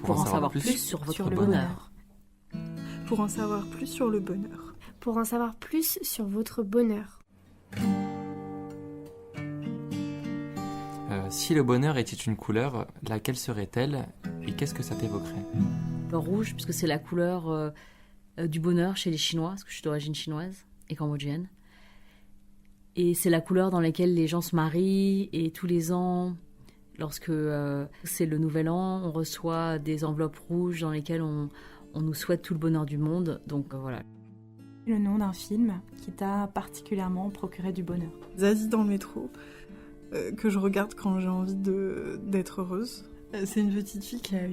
Pour en savoir plus sur votre bonheur. Pour en savoir plus sur le bonheur. Pour en savoir plus sur votre bonheur. Si le bonheur était une couleur, laquelle serait-elle et qu'est-ce que ça t'évoquerait ? Le rouge, puisque c'est la couleur du bonheur chez les Chinois, parce que je suis d'origine chinoise et cambodgienne. Et c'est la couleur dans laquelle les gens se marient et tous les ans, lorsque c'est le nouvel an, on reçoit des enveloppes rouges dans lesquelles on nous souhaite tout le bonheur du monde. Donc voilà. Le nom d'un film qui t'a particulièrement procuré du bonheur. Zazie dans le métro, que je regarde quand j'ai envie d'être heureuse. C'est une petite fille qui a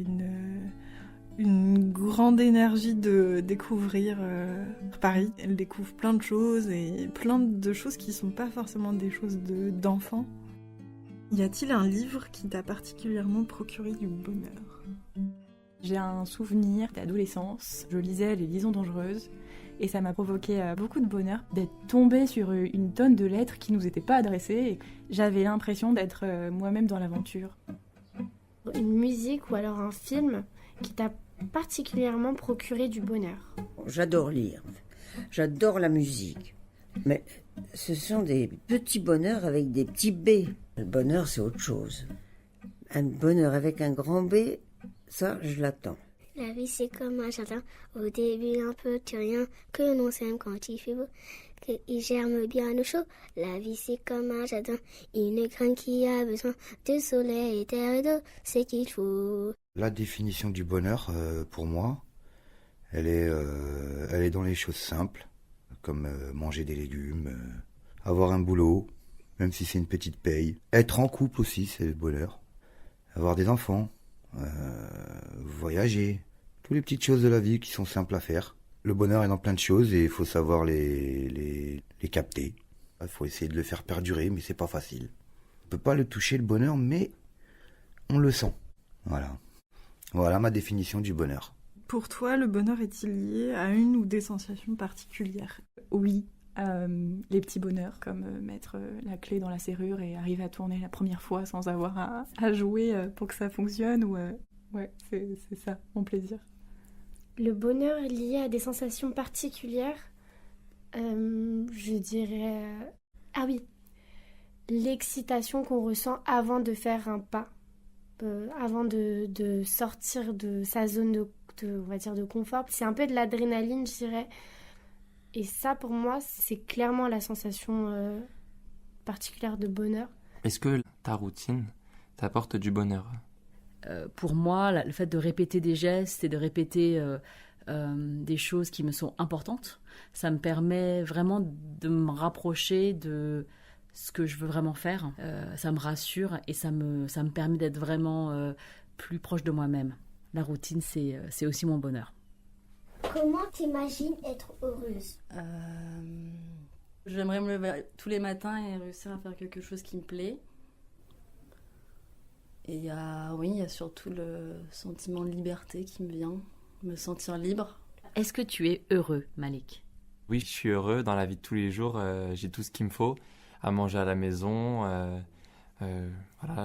une grande énergie de découvrir Paris. Elle découvre plein de choses et plein de choses qui sont pas forcément des choses d'enfants. Y a-t-il un livre qui t'a particulièrement procuré du bonheur ? J'ai un souvenir d'adolescence. Je lisais Les Liaisons dangereuses et ça m'a provoqué beaucoup de bonheur d'être tombée sur une tonne de lettres qui nous étaient pas adressées. Et j'avais l'impression d'être moi-même dans l'aventure. Une musique ou alors un film qui t'a particulièrement procuré du bonheur. J'adore lire, j'adore la musique, mais ce sont des petits bonheurs avec des petits B. Le bonheur, c'est autre chose. Un bonheur avec un grand B, ça, je l'attends. La vie, c'est comme un jardin, au début un petit rien, que l'on sème quand il fait beau, qu'il germe bien au chaud. La vie, c'est comme un jardin, une graine qui a besoin de soleil, terre et d'eau, c'est qu'il faut. La définition du bonheur, pour moi, elle est dans les choses simples, comme manger des légumes, avoir un boulot, même si c'est une petite paye. Être en couple aussi, c'est le bonheur. Avoir des enfants, voyager, toutes les petites choses de la vie qui sont simples à faire. Le bonheur est dans plein de choses et il faut savoir les capter. Il faut essayer de le faire perdurer, mais c'est pas facile. On peut pas le toucher, le bonheur, mais on le sent. Voilà ma définition du bonheur. Pour toi, le bonheur est-il lié à une ou des sensations particulières ? Oui, les petits bonheurs, comme mettre la clé dans la serrure et arriver à tourner la première fois sans avoir à jouer pour que ça fonctionne. Ouais, c'est ça, mon plaisir. Le bonheur est lié à des sensations particulières, je dirais... Ah oui, l'excitation qu'on ressent avant de faire un pas. Avant de sortir de sa zone on va dire de confort. C'est un peu de l'adrénaline, je dirais. Et ça, pour moi, c'est clairement la sensation particulière de bonheur. Est-ce que ta routine t'apporte du bonheur ? Pour moi, le fait de répéter des gestes et de répéter des choses qui me sont importantes, ça me permet vraiment de me rapprocher de ce que je veux vraiment faire. Ça me rassure et ça me permet d'être vraiment plus proche de moi-même. La routine, c'est aussi mon bonheur. Comment t'imagines être heureuse ? J'aimerais me lever tous les matins et réussir à faire quelque chose qui me plaît. Et il y a surtout le sentiment de liberté qui me vient, me sentir libre. Est-ce que tu es heureux, Malik ? Oui, je suis heureux dans la vie de tous les jours. J'ai tout ce qu'il me faut à manger à la maison.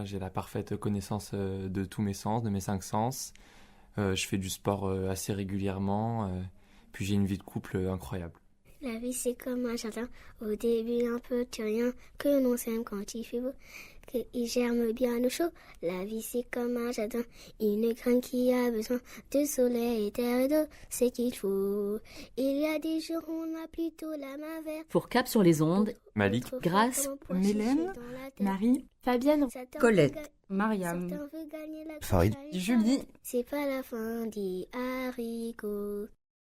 J'ai la parfaite connaissance de tous mes sens, de mes 5 sens. Je fais du sport assez régulièrement. Puis j'ai une vie de couple incroyable. La vie, c'est comme un jardin, au début un petit rien, que l'on sème quand il fait beau, qu'il germe bien au chaud. La vie, c'est comme un jardin, une graine qui a besoin de soleil, terre et d'eau, c'est qu'il faut. Il y a des jours où on a plutôt la main verte. Pour Cap sur les ondes, Malik, Grâce, Mélène, Marie, Fabienne, Colette, Mariam, Farid, Julie. C'est pas la fin des haricots.